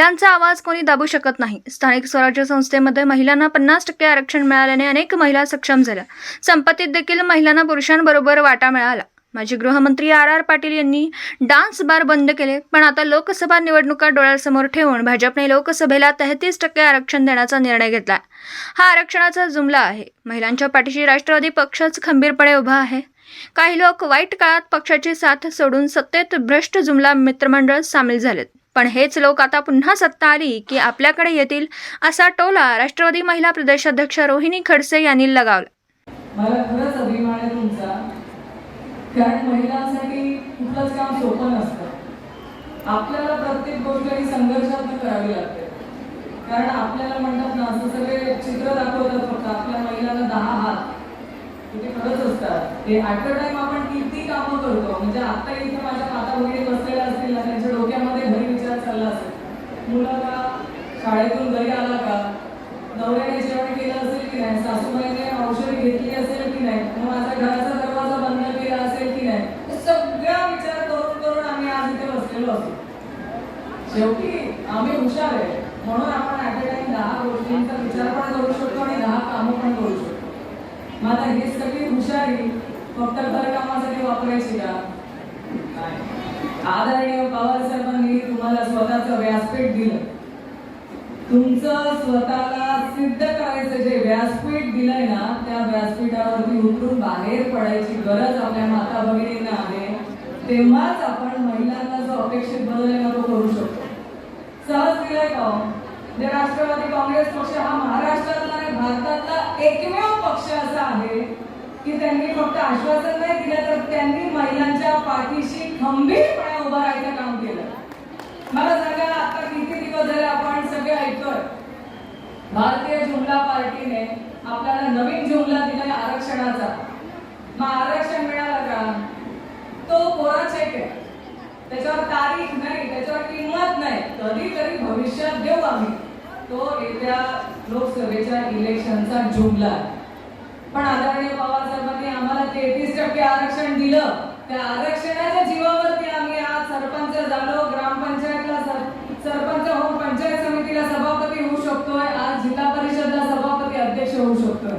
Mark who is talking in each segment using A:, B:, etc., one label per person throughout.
A: महिलांचा आवाज कोणी दाबू शकत नाही. स्थानिक स्वराज्य संस्थेमध्ये महिलांना 50% आरक्षण मिळाल्याने अनेक महिला सक्षम झाल्या. संपत्तीत देखील महिलांना पुरुषांबरोबर वाटा मिळाला. माजी गृहमंत्री आर पाटील यांनी डान्स बार बंद केले, पण आता लोकसभा निवडणुका डोळ्यासमोर ठेवून भाजपने लोकसभेला 33% आरक्षण देण्याचा निर्णय घेतला. हा आरक्षणाचा जुमला आहे. महिलांच्या पाठीशी राष्ट्रवादी पक्षच खंबीरपणे उभा आहे. काही लोक वाईट काळात पक्षाची साथ सोडून सत्तेत भ्रष्ट जुमला मित्रमंडळ सामील झालेत. पण हेच लोक आता पुन्हा सत्ता आली की आपल्याकडे येतील, असा टोला राष्ट्रवादी महिला प्रदेशाध्यक्ष रोहिणी खडसे यांनी लगावला.
B: मला खरंच अभिमान आहे तुमचा, कारण महिलांसाठी कुठलंच काम सोपं नसतं. आपल्याला प्रत्येक गोष्ट ही संघर्षातून करावी लागते. कारण आपल्याला म्हणतात ना, असं सगळे चित्र दाखवतात फक्त आपल्या महिलांना 10 हात, ते खरंच असतात. ते ॲट अ टाइम आपण किती कामं करतो. म्हणजे आता इथे माझ्या माता भगिनी बसलेल्या असतील ना, त्यांच्या डोक्यामध्ये घरी विचार चालला असेल, मुलं का शाळेतून घरी आला का, नवऱ्याने जेवण केलं असेल की नाही, सासूबाईने औषधी घेतली असेल की नाही, मग माझा घराचा दरवाजा बंद केला असेल की नाही, सगळा विचार करून करून आम्ही आज इथे बसलेलो असतो. शेवटी आम्ही हुशार आहे म्हणून आपण ॲट अ टाइम 10 गोष्टींचा विचार पण करू शकतो आणि 10 कामं पण करू शकतो. मग आता ही सगळी हुशारी फक्त घरकामासाठी वापरायची का? आदरणीय पवार साहेबांनी तुम्हाला स्वतःचं व्यासपीठ दिलं. तुमचं स्वतःला सिद्ध करायचं जे व्यासपीठ दिलंय ना, त्या व्यासपीठावरती उतरून बाहेर पडायची गरज आपल्या माता भगिनींना आहे. तेव्हाच आपण महिलांना जो अपेक्षित बदल आहे ना, तो करू शकतो. सहज दिलंय का? म्हणजे राष्ट्रवादी काँग्रेस पक्ष हा महाराष्ट्रातला आणि भारतातला एकमेव पक्ष असा आहे की त्यांनी फक्त आश्वासन नाही दिलं, तर त्यांनी महिलांच्या पाठीशी खंबीरपणे उभं राहायचं काम केलं. मला सांगा, आता किती दिवस झाले आपण सगळे ऐकतोय, भारतीय जुमला पार्टीने आपल्याला नवीन जुमला दिलाय आरक्षणाचा. मग आरक्षण मिळालं का? तो कोरा चेक आहे, त्याच्यावर तारीख नाही, त्याच्यावर किंमत नाही. कधीतरी भविष्यात देऊ आम्ही. तो येत्या लोकसभेच्या इलेक्शनचा जुमला. पण आदरणीय पवार साहेबांनी आम्हाला 33% आरक्षण दिलं. त्या आरक्षणाच्या जीवावरती आम्ही आज सरपंच झालो, ग्रामपंचायतला सरपंच होऊन पंचायत समितीला सभापती होऊ शकतोय, आज जिल्हा परिषदला सभापती अध्यक्ष होऊ शकतोय.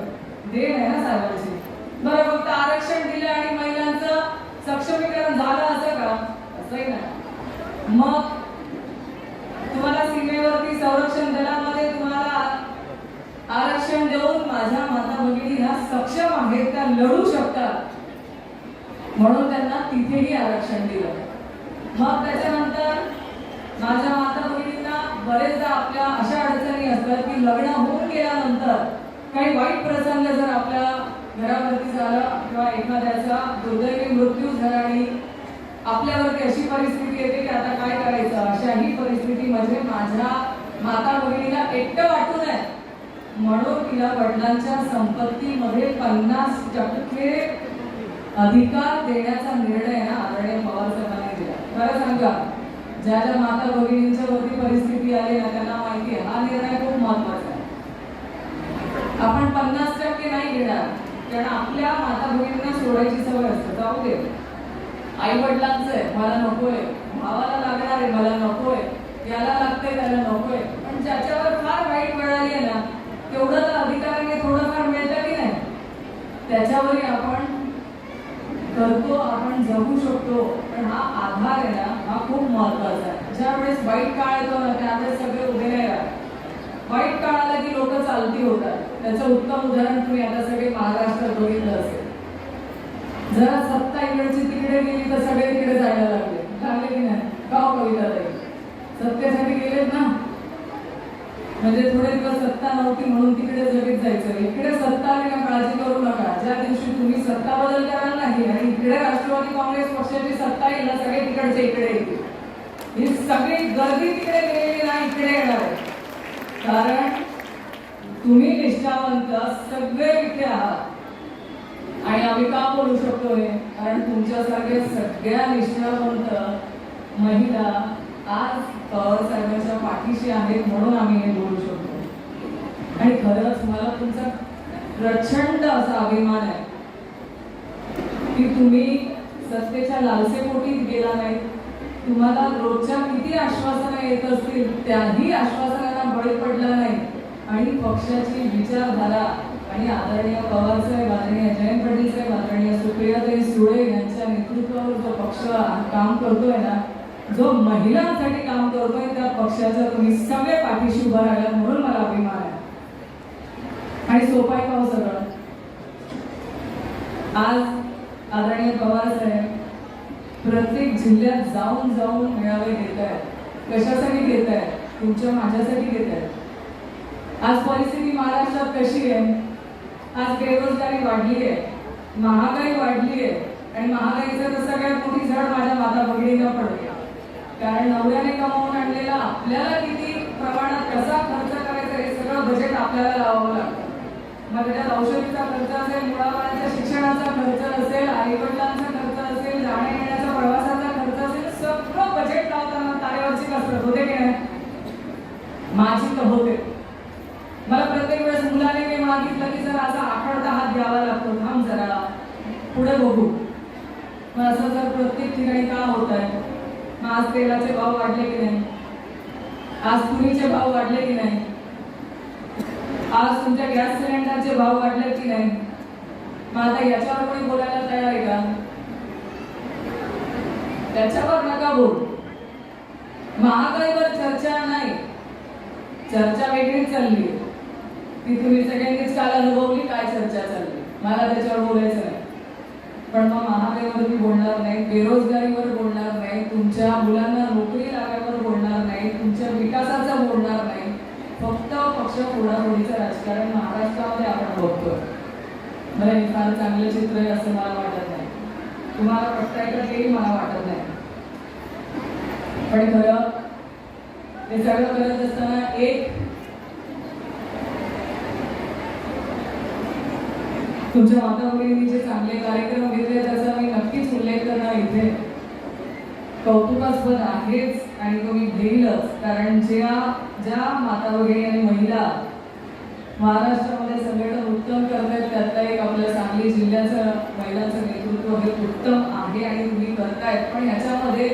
B: देण आहे ना साहेबांची. बरं, फक्त आरक्षण दिलं आणि महिलांचं सक्षमीकरण झालं असं का? असंही नाही. मग तुम्हाला सीमेवरती संरक्षण दलामध्ये तुम्हाला आरक्षण देऊन माझ्या माता भगिनी ह्या सक्षम आहेत, त्या लढू शकतात, म्हणून त्यांना तिथेही आरक्षण दिलं. मग त्याच्यानंतर माझ्या माता भगिनींना बरेचदा आपल्या अशा अडचणी असतात की लग्न होऊन गेल्यानंतर काही वाईट प्रसंग जर आपल्या घरावरती झाला किंवा एखाद्याचा दुर्दैवी मृत्यू झाला आणि आपल्यावरती अशी परिस्थिती येते की आता काय करायचं, अशाही परिस्थितीमध्ये माझ्या माता भगिनीला एकटं वाटू नये म्हणून तिला वडिलांच्या संपत्तीमध्ये 50% अधिकार देण्याचा निर्णय ना आदरणीय पवार साहेबांनी दिला. खरं सांगा, ज्या ज्या माता भगिनींच्या वरती परिस्थिती आली ना, त्यांना माहिती आहे हा निर्णय खूप महत्वाचा आहे. आपण 50% नाही घेणार, कारण आपल्या माता भगिनींना सोडायची सवय असते. जाऊ दे, आई वडिलांचं आहे, मला नकोय, भावाला लागणार आहे, मला नकोय, याला लागतंय, त्याला नकोय. पण ज्याच्यावर फार वाईट वेळ आली आहे ना, तेवढं तर अधिकाराने थोडंफार मिळतं की नाही, त्याच्यावरही आपण करतो, आपण जगू शकतो. पण हा आधार आहे ना, हा खूप महत्वाचा आहे. ज्या वेळेस वाईट काळ येतो ना, त्यावेळेस सगळे उभे नाही राहत. वाईट काळ आला की लोक चालती होतात. त्याचं उत्तम उदाहरण तुम्ही आता सगळे महाराष्ट्रात बघितलं असेल. जरा सत्ता इकडची तिकडे गेली तर सगळे तिकडे जायला लागले की नाही? गाव कविता ताई सत्तेसाठी गेलेत ना, म्हणजे थोडे दिवस सत्ता नव्हती म्हणून तिकडे लगेच जायचं. इकडे सत्ता आली ना, काळजी करू नका. ज्या दिवशी तुम्ही सत्ता बदल कराल नाही आणि इकडे राष्ट्रवादी काँग्रेस पक्षाची सत्ता येईल ना, सगळे तिकडचे इकडे येतील. ही सगळी गर्दी तिकडे गेलेली ना, इकडे येणार आहे. कारण तुम्ही निष्ठावंत सगळे इथे आहात. आणि आम्ही का बोलू शकतोय? कारण तुमच्यासारख्या सगळ्या निष्ठावंत महिला आज पवार साहेबांच्या पाठीशी आहेत म्हणून आम्ही हे बोलू शकतो. आणि खरंच मला तुमचा प्रचंड असा अभिमान आहे की तुम्ही सत्तेच्या लालसेपोटी गेला नाही, तुम्हाला रोजच्या किती आश्वासनं येत असतील त्याही आश्वासनांना बळी पडला नाही आणि पक्षाची विचारधारा आणि आदरणीय पवारसाहेब, आदरणीय जयंत पाटील साहेब, आदरणीय सुप्रियाताई सुळे यांच्या नेतृत्वावर जो पक्ष काम करतोय ना, जो महिलांसाठी काम करतोय, त्या पक्षाच्या तुम्ही सगळे पाठीशी उभा राहिला म्हणून मला अभिमान आहे. आणि सोपं आहे का हो सगळं? आज आदरणीय पवार साहेब प्रत्येक जिल्ह्यात जाऊन जाऊन मेळावे घेत आहेत. कशासाठी घेत आहेत? तुमच्या माझ्यासाठी घेत आहेत. आज परिस्थिती महाराष्ट्रात कशी आहे? आज बेरोजगारी वाढली आहे, महागाई वाढली आहे आणि महागाईचं तर सगळ्यात मोठी झड माझ्या माता भगिनींना पडते. कारण नवऱ्याने कमावून आणलेला आपल्याला किती प्रमाणात कसा खर्च करायचा हे सगळं बजेट आपल्याला लावावं लागतं. मग त्याच्यात औषधीचा खर्च असेल, मुलाबाळांच्या शिक्षणाचा खर्च असेल, आईवडिलांचा खर्च असेल, जाण्या येण्याचा प्रवासाचा खर्च असेल, सगळं बजेट लावताना तारेवरची कसरत होते की नाही? माझी तर होते. मला प्रत्येक वेळेस मुलाने मी मागितलं की जर असा आखडता हात द्यावा लागतो, थांब जरा पुढे बघू. मग असं जर प्रत्येक ठिकाणी का होत आहे? मग आज तेलाचे भाव वाढले की नाही? आज तुरीचे भाव वाढले की नाही? आज तुमच्या गॅस सिलेंडरचे भाव वाढले की नाही? मग आता याच्यावर कोणी बोलायला तयार आहे का? त्याच्यावर नका बोल. महागाईवर चर्चा नाही, चर्चा वेगळीच चालली. ती तुम्ही सगळ्यांनीच काल अनुभवली काय चर्चा चालली. मला त्याच्यावर बोलायचं नाही. पण मग महागाईवर मी बोलणार नाही, बेरोजगारीवर बोलणार नाही, तुमच्या मुलांना नोकरी लागायवर बोलणार नाही, तुमच्या विकासाचं बोलणार नाही. फक्त पक्ष फोडाफोडीचं राजकारण महाराष्ट्रामध्ये आपण बघतोय. मला हे फार चांगलं चित्र आहे असं मला वाटत नाही. तुम्हाला पटताय का तेही मला वाटत नाही. पण खरं हे सगळं करत असताना एक तुमच्या माता भगिनींनी जे चांगले कार्यक्रम घेतले त्याचा मी नक्कीच उल्लेख करणार इथे. कौतुकास्पद आहेच आणि तो मी घेईलच. कारण ज्या माता भगिनी आणि महिला महाराष्ट्रामध्ये संघटन उत्तम करतायत त्यातला एक आपल्या सांगली जिल्ह्याचं महिलांचं नेतृत्व हे उत्तम आहे आणि तुम्ही करतायत. पण ह्याच्यामध्ये